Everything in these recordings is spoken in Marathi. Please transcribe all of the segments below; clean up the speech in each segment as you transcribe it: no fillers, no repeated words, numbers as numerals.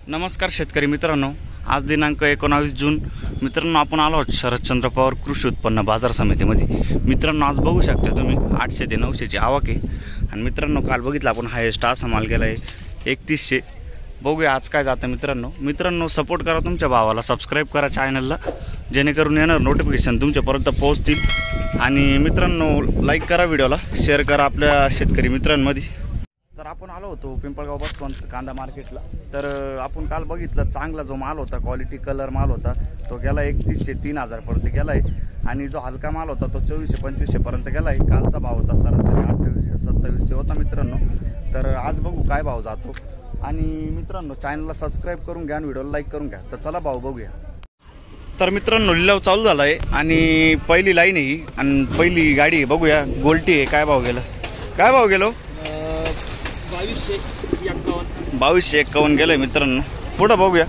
नमस्कार शेतकरी मित्रांनो, आज दिनांक 19 जून मित्रांनो, आपण आलो आहोत शरदचंद्र पवार कृषी उत्पन्न बाजार समितीमध्ये। मित्रांनो, आज बघू शकता तुम्ही 800 ते 900 ची आवक आहे। आणि मित्रांनो, काल बघितलं आपण हायेस्ट असा माल गेला आहे 3100। बघूया आज काय जातं। मित्रांनो सपोर्ट करा तुमच्या भावाला, सबस्क्राईब करा चॅनलला, जेणेकरून येणार नोटिफिकेशन तुमच्यापर्यंत पोहोचतील। आणि मित्रांनो लाईक करा, व्हिडिओला शेअर करा आपल्या शेतकरी मित्रांमध्ये। तर आपण आलो होतो पिंपळगाव बसवंत कांदा मार्केटला। तर आपण काल बघितलं चांगला जो माल होता, क्वालिटी कलर माल होता, तो गेला 3100-3000 पर्यंत गेलाय। आणि जो हलका माल होता तो 2400-2500 पर्यंत गेलाय। कालचा भाव होता सरासरी 2800-2700 होता मित्रांनो। तर आज बघू काय भाव जातो। आणि मित्रांनो चॅनलला सबस्क्राईब करून घ्या आणि व्हिडिओला लाईक करून घ्या। तर चला भाव बघूया। तर मित्रांनो लिलाव चालू झाला आहे आणि पहिली लाईन आहे आणि पहिली गाडी आहे। बघूया गोल्टी आहे, काय भाव गेला, काय भाव गेलो? 2251 गेलंय मित्रांनो। पुढे बघूया,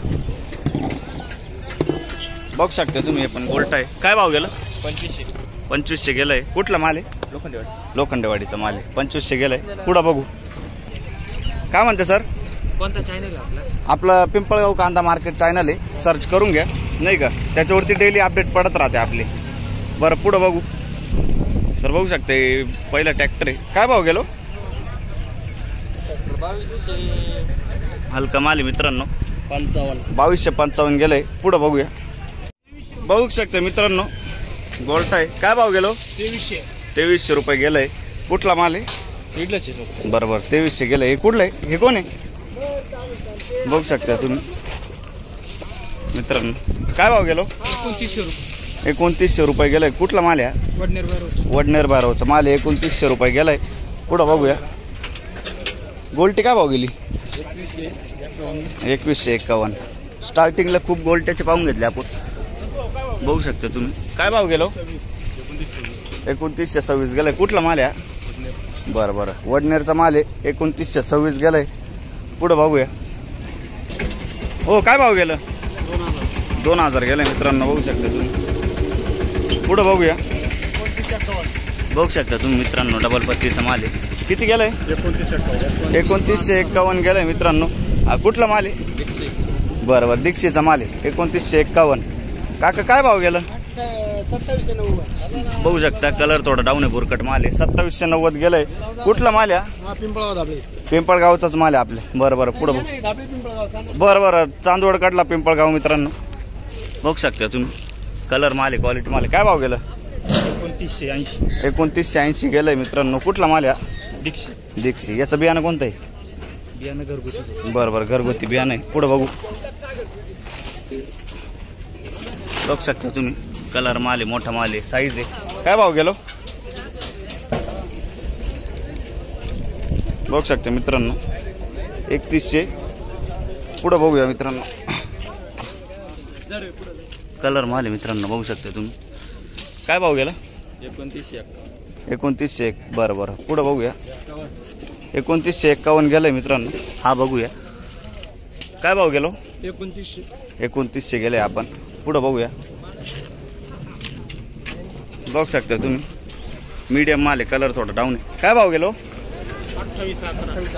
बघू शकता तुम्ही, हे पण गोल्ट आहे। काय भाव गेला? 2500 गेलंय। कुठला माल आहे? लोखंडेवाडीचा माल आहे। 2500 गेलंय। पुढे बघू काय म्हणते सर। कोणता चॅनल आहे आपला पिंपळगाव कांदा मार्केट चॅनल आहे, सर्च करून घ्या नाही का, त्याच्यावरती डेली अपडेट पडत राहते आपले। बरं पुढे बघू। तर बघू शकते पहिला ट्रॅक्टर आहे। काय भाव गेलो? 2200 हलका माल आहे मित्रांनो, 55 गेलंय। पुढे बघूया, बघू शकते मित्रांनो गोल्ट आहे। काय भाव गेलो? 2300 रुपये गेलंय। कुठला माल आहे? बरोबर 2300 गेलंय। हे कुठलं आहे? हे कोण आहे? बघू शकता तुम्ही मित्रांनो। काय भाव गेलो? 2900 रुपये गेलंय। कुठला माल आहे? वडनेर बारावचा माल आहे। 2900 रुपये गेलाय। पुढे बघूया गोल्टी काय भाव गेली? 2151। स्टार्टिंगला खूप गोल्ट्याचे पाहून घेतले आपण, बघू शकता तुम्ही। काय भाव गेलो? 2926 गेलाय। कुठला माल आहे? बरं वडनेरचा माल आहे। 2926 गेलाय। पुढे बघूया। हो काय भाव गेलं? 2000 गेलाय मित्रांनो, बघू शकता तुम्ही। पुढे बघूया, बघू शकता तुम्ही मित्रांनो डबल पत्तीचा माल आहे। किती गेलाय? 2951 गेलाय मित्रांनो। कुठला माल आहे? बरोबर दीक्षेचा माल आहे। 2951। काका काय भाव गेला? 2790 बघू शकता कलर थोडा डाऊन आहे, बुरकट माल आहे। 2790 गेलाय। कुठला माल आहे? पिंपळगावचाच माल आहे आपले। बरं पुढे बरं चांदवड काढला पिंपळगाव मित्रांनो, बघू शकता तुम्ही। कलर माल आहे, क्वालिटी माल आहे। काय भाव गेला? 2980 गेलाय मित्रांनो। कुठला माल आहे? दीक्षी। याचं बियाणं कोणतं आहे? बियाणं घरगुती। बरं घरगुती बियाणं आहे। पुढे बघू, बघू शकता तुम्ही कलर माल आहे, मोठा माल आहे, साईज आहे। काय भाव गेलो? बघू शकता मित्रांनो 3100। पुढे बघूया मित्रांनो, कलर माल आहे मित्रांनो, बघू शकता तुम्ही। काय भाव गेला? 2901। बरं पुढे बघूया। 2951 गेलंय मित्रांनो। हा बघूया काय भाव गेलो? 2900 गेले आपण। पुढे बघूया, बघू शकता तुम्ही मीडियम माल आहे, कलर थोडा डाऊन आहे। काय भाव गेलो?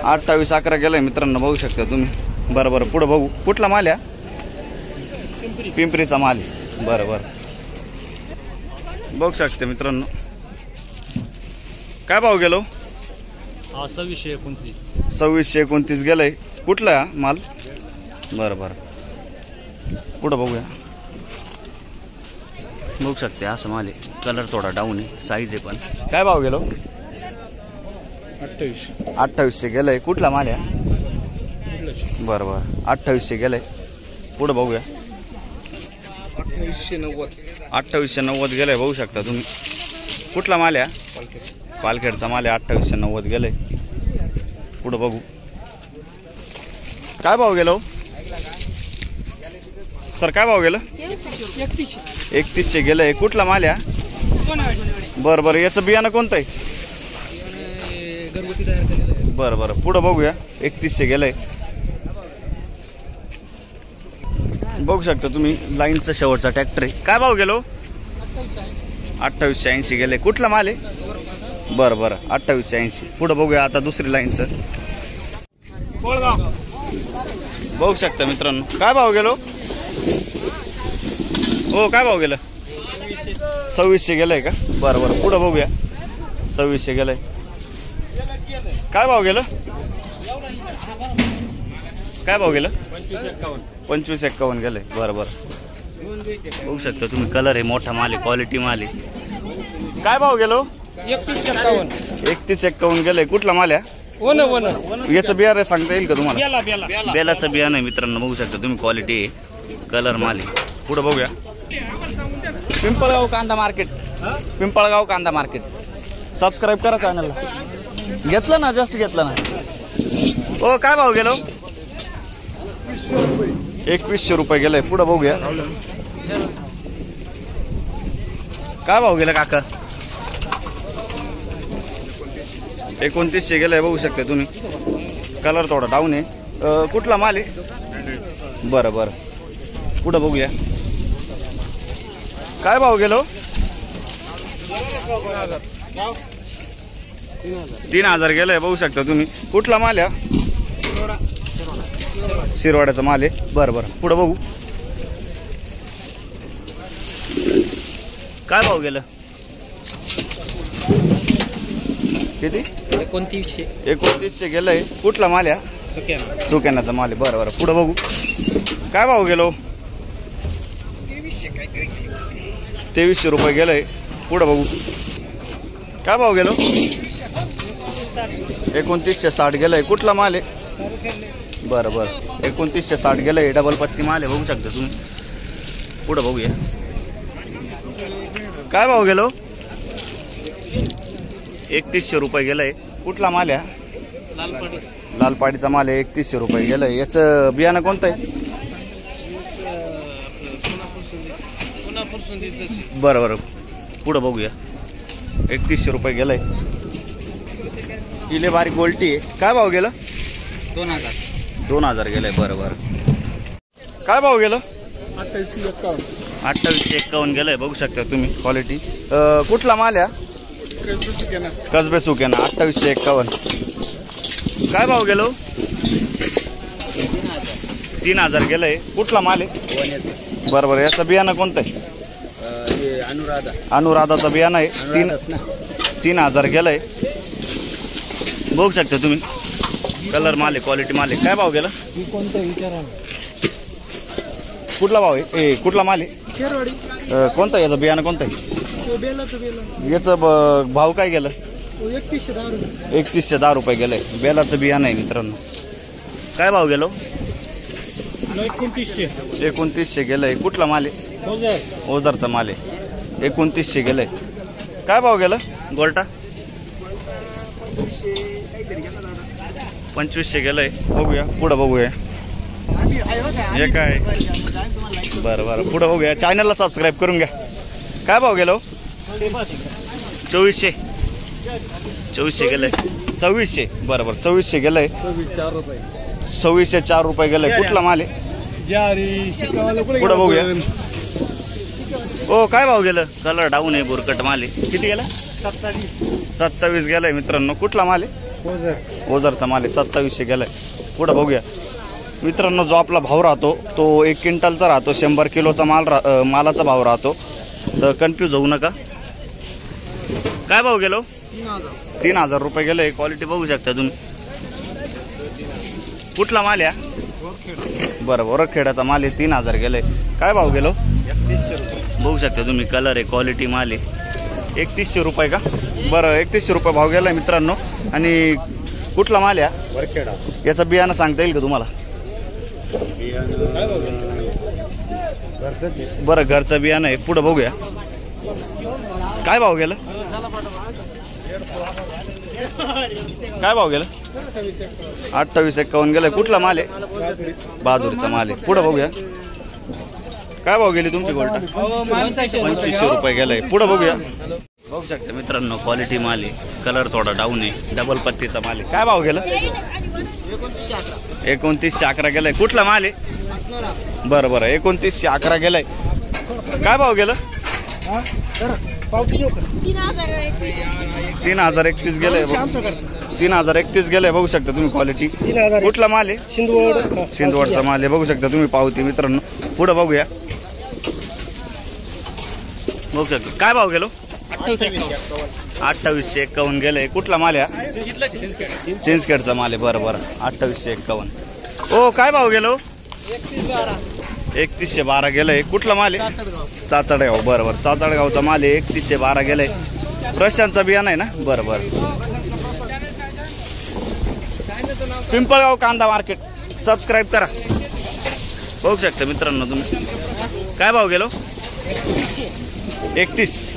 2811 गेलाय मित्रांनो, बघू शकता तुम्ही। बरं पुढे बघू। कुठला माल आहे? पिंपरीचा माल आहे। बरं बघू शकते मित्रांनो। काय भाव गेलो? 2629 गेलाय। कुठला माल? बरं पुढे बघूया, बघू शकते असं माल आहे, कलर थोडा डाऊन आहे, साईज आहे पण। काय भाव गेलो? 2800 गेलाय। कुठला माल आहे? बरं 2800 गेलाय। पुढे बघूया 2890 गेलाय, बघू शकता तुम्ही। कुठला माल आहे? पालखेडचा माल आहे। 2890 गेलाय। पुढे बघू काय भाव गेलो सर? काय भाव गेलं? 3100 गेलाय। कुठला माल आहे? बरं याचं बियाणं कोणतं आहे? बरं पुढे बघूया। 3100 गेलाय। बघू शकता तुम्ही लाईनचा शेवटचा ट्रॅक्टर आहे। काय भाव गेलो? 2880 गेले। कुठला माल आहे? बरं 2880। पुढे बघूया आता दुसरी लाईनचं। बघू शकता मित्रांनो. काय भाव गेलो हो? काय भाव गेलं? 2600 गेलंय का? बरं बरं, पुढं बघूया. 2600 गेलंय. काय भाव गेलं? काय भाव गेलं? 2551 गेलंय. बरं बरं, बघू शकता तुम्ही. कलर आहे, मोठा माल आहे, क्वालिटी माल आहे. काय भाव गेलो? 3151 गेलंय. कुठला माल आहे? याचं बियाणं सांगता येईल का तुम्हाला? बेलाचं बियाणं आहे मित्रांनो. बघू शकता तुम्ही, क्वालिटी आहे, कलर माल आहे. पुढे बघूया. पिंपळगाव कांदा मार्केट, पिंपळगाव कांदा मार्केट. सबस्क्राईब करा चॅनलला. घेतलं ना? जस्ट घेतलं ना. हो, काय भाव गेलो? 2100 रुपये गेलंय. पुढे बघूया. काय भाव गेला काका? 2900 गेलंय. बघू शकता तुम्ही, कलर थोडा डाऊन आहे. कुठला माल आहे? बरं बरं, पुढं बघूया. काय भाव गेलो? 3000 गेलंय. बघू शकता तुम्ही. कुठला माल आहे? शिरवाड्याचा माल आहे. बरं बरं, पुढं बघू. काय भाव गेलं? किती? 2900 गेलंय. कुठला माल आहे? सुक्यानाचा माल आहे. बरं बरं, पुढं बघू. काय भाव गेलो? 2300 रुपये गेलंय. पुढं बघू. काय भाव गेलो? 2960 गेलंय. कुठला माल आहे? बरं बरं, 2960 गेलंय. डबल पत्ती माल आहे. बघू शकता तुम्ही. पुढं बघूया. काय भाव गेलो? 3100 रुपये गेलंय. कुठला माल आहे? लालपाडीचा माल आहे. 3100 रुपये गेलंय. याचं बियाणं कोणतं आहे? बरं बरं, पुढं बघूया. 3100 रुपये गेलंय. इले बारीक गोल्टी आहे. काय भाव गेलं? 2000 गेलंय. बरं बरं, काय भाव गेलं? 2851 गेलंय. बघू शकता तुम्ही, क्वालिटी. कुठला माल आहे? कसबे सुकेना. 2851. काय भाव गेलो? 3000 गेलंय. कुठला माल आहे? बरं बरं, याचं बियाणं कोणतं आहे? अनुराधाचं बियाणं आहे. 3000 गेलंय. बघू शकता तुम्ही, कलर माल आहे, क्वालिटी माल आहे. काय भाव गेला? कुठला भाव आहे? कुठला माल आहे? कोणतं याचं बियाणं कोणतं आहे? याचं भाव काय गेलं? 3110 रुपये गेलंय. बेलाचं बियाणं आहे मित्रांनो. काय भाव गेलो? 2900 गेलंय. कुठला माल आहे? ओझरचा माल आहे. 2900 गेलंय. काय भाव गेलं? गोल्टा 2500 गेलंय. बघूया, पुढं बघूया. हे काय? बरं बरं, पुढं बघूया. चॅनलला सबस्क्राईब करून घ्या. काय भाव गेलो? 2400 गेलंय. 2600. बरं बरं, 2600 गेलंय. 2604 रुपये गेलंय. कुठला माल आहे? पुढं बघूया. हो, काय भाव गेलं? कलर डाऊन आहे, बुरकट माल आहे. किती गेला? 27 गेलाय मित्रांनो. कुठला माल आहे? ओझरचा माल आहे. 2700 गेलाय. पुढं बघूया मित्रांनो. जो आपला भाव राहतो तो 1 क्विंटलचा राहतो. 100 किलोचा मालाचा भाव राहतो. तर कन्फ्यूज होऊ नका. काय भाव गेलो? 3000 रुपये गेले. क्वालिटी बघू शकता तुम्ही. कुठला माल आहे? बरं, वरखेडाचा माल आहे. 3000 गेले. काय भाव गेलो? 3100 रुपये. बघू शकता तुम्ही, कलर आहे, क्वालिटी माल आहे. 3100 रुपये का? बरं, 3100 रुपये भाव गेलाय मित्रांनो. आणि कुठला माल आहे? वरखेडा. याचं बियाणं सांगता येईल का तुम्हाला? बरं, घरचं बियाणं आहे. पुढं बघूया. काय भाव गेलं? काय भाव गेलं? 2851 गेलं. कुठला माल आहे? बहादुरीचा माल आहे. पुढं बघूया. काय भाव गेली तुमची गोल्टा? 2500 रुपये गेलाय. पुढं बघूया. बघू शकता मित्रांनो, क्वालिटी माल आहे. कलर थोडा डाऊन आहे. डबल पत्तीचा माल आहे. काय भाव गेलं? 2911 गेलाय. कुठला माल आहे? बरं बरं, 2911 गेलाय. काय भाव गेलं? 3031 गेलंय. 3031 गेलाय बघू शकता तुम्ही क्वालिटी. कुठला माल आहे? शिंदवडचा माल आहे बघू शकता तुम्ही पावती मित्रांनो. पुढे बघूया. बघू शकता काय भाव गेलो? 2851 गेलाय. कुठला माल आहे? चिंचखेडचा माल आहे. बरं बरं 2851. ओ काय भाव गेलो? 3112 गेलाय. कुठला माल आहे? चाचडगाव. बरं बरं चाचडगावचा माल आहे. 3112 गेलाय. प्रशांतचा बियाणा आहे ना? बरं बरं. पिंपळगाव कांदा मार्केट सबस्क्राईब करा. बघू शकता मित्रांनो तुम्ही. काय भाव गेलो? 31.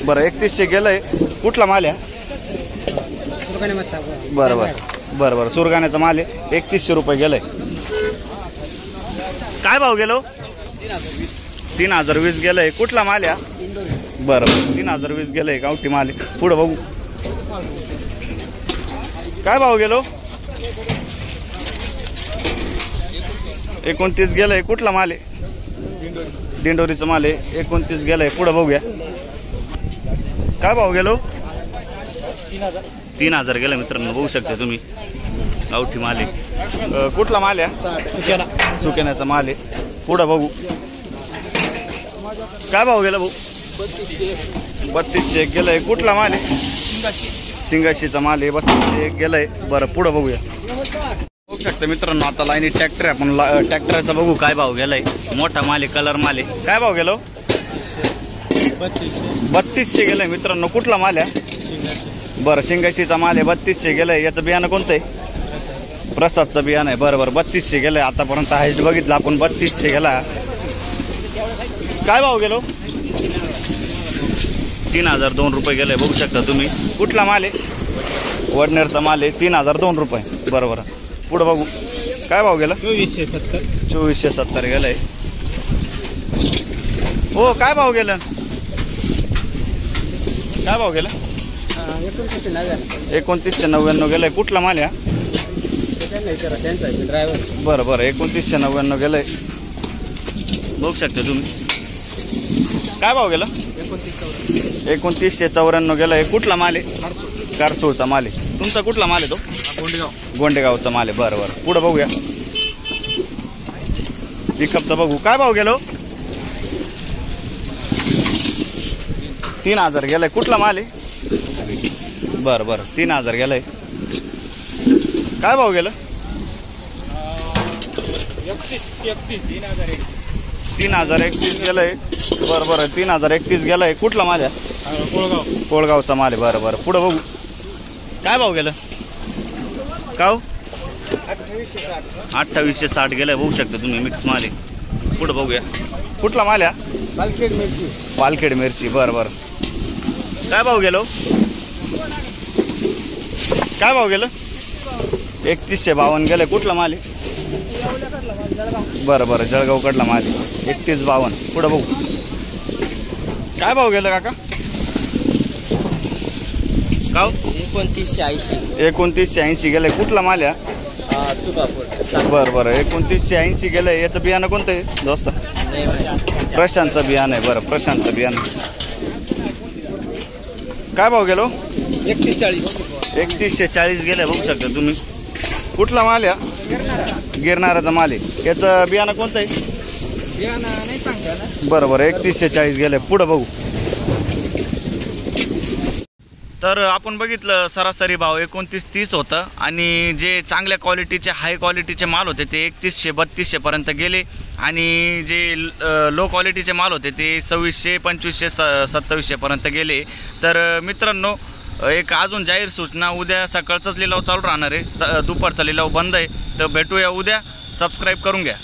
बरं 3100 गेलंय. कुठला माल आहे? बरं बरं बरं बरं सुरगाण्याचा माल आहे. 3100 रुपये गेलंय. काय भाव गेलो? 3020 गेलंय. कुठला माल आहे? बरं 3020 गेलंय. गावठी माल आहे. पुढं बघू. काय भाव गेलो? 29 गेलंय. कुठला माल आहे? दिंडोरीचा माल आहे. 29 गेलंय. पुढं बघूया. काय भाव गेलो? 3000 गेलं मित्रांनो. बघू शकता तुम्ही गावठी माल आहे. कुठला माल आहे? सुकेण्याचा माल आहे. पुढं बघू. काय भाव गेला भाऊ? 3201 गेलंय. कुठला माल आहे? सिंगाशीचा माल आहे. 3201 गेलंय. बरं पुढं बघूया. बघू शकता मित्रांनो आता लाईनी ट्रॅक्टर आहे. आपण ट्रॅक्टरचा बघू काय भाव गेलाय. मोठा माल आहे. कलर माल आहे. काय भाव गेलो? 3200 गेलाय मित्रांनो. कुठला माल आहे? बरं शिंगाशीचा माल आहे. 3200 गेलाय. याचं बियाणं कोणतं आहे? प्रसादचं बियाणं आहे. बरं बरं 3200 गेलंय. आतापर्यंत हायस्ट बघितलं आपण 3200 गेला. काय भाव गेलो? 3002 रुपये गेलाय. बघू शकता तुम्ही. कुठला माल आहे? वडनेरचा माल आहे. 3002 रुपये. बरोबर पुढं बघू. काय भाव गेला? 2470 गेलाय. हो काय भाव गेला? काय भाव गेला? 2999 गेलाय. कुठला माल आहे? बरं बरं 2999 गेलाय. बघू शकता तुम्ही. काय भाव गेला? 2994 गेलाय. कुठला माल आहे? कारसूळचा माल आहे. तुमचा कुठला माल आहे तो? गोंडेगावचा माल आहे. बरं बरं पुढं बघूया. पिकअपचा बघू. काय भाव गेलो? 3000 गेलाय. कुठला माल आहे? बरं बरं 3000 गेलाय. काय भाव गेलं? 3031 गेलंय. बरं बरं 3031 गेलाय. कुठला माल आहे? कोळगावचा माल आहे. बरं बरं पुढं बघू. काय भाव गेलं? काव 2860 गेलाय. बघू शकता तुम्ही मिक्स माल आहे. पुढं बघूया. कुठला माल आहे? पालखेड मिरची. बरं बरं काय भाव गेलो? काय भाव गेलं? 3152 गेलाय. कुठला माल आहे? बरं बरं जळगावकडला माल आहे. 3152. पुढं बघू. काय भाव गेलं काका? काव 2980 गेलंय. कुठला माल आहे? बरं बरं 2980 गेलंय. याचं बियाणं कोणतं आहे दोस्त? प्रशांतचं बियाणं आहे. बरं प्रशांतचं बियाणं. काय भाव गेलो? 3140 गेलंय. बघू शकता तुम्ही. कुठला माल आहे? गिरणाराचा माल आहे. याचं बियाणं कोणतं आहे? बरं बरं 3140 गेलंय. पुढं बघू. तर आपण बघितलं सरासरी भाव 2930 होतं आणि जे चांगल्या क्वालिटीचे हाय क्वालिटीचे माल होते ते 3100-3200 पर्यंत गेले आणि जे लो क्वालिटीचे माल होते ते 2600, 2500, 2700 पर्यंत गेले. तर मित्रांनो एक अजून जाहीर सूचना. उद्या सकाळचाच लिलाव चालू राहणार आहे. दुपारचा लिलाव बंद आहे. तर भेटूया उद्या. सबस्क्राईब करून घ्या.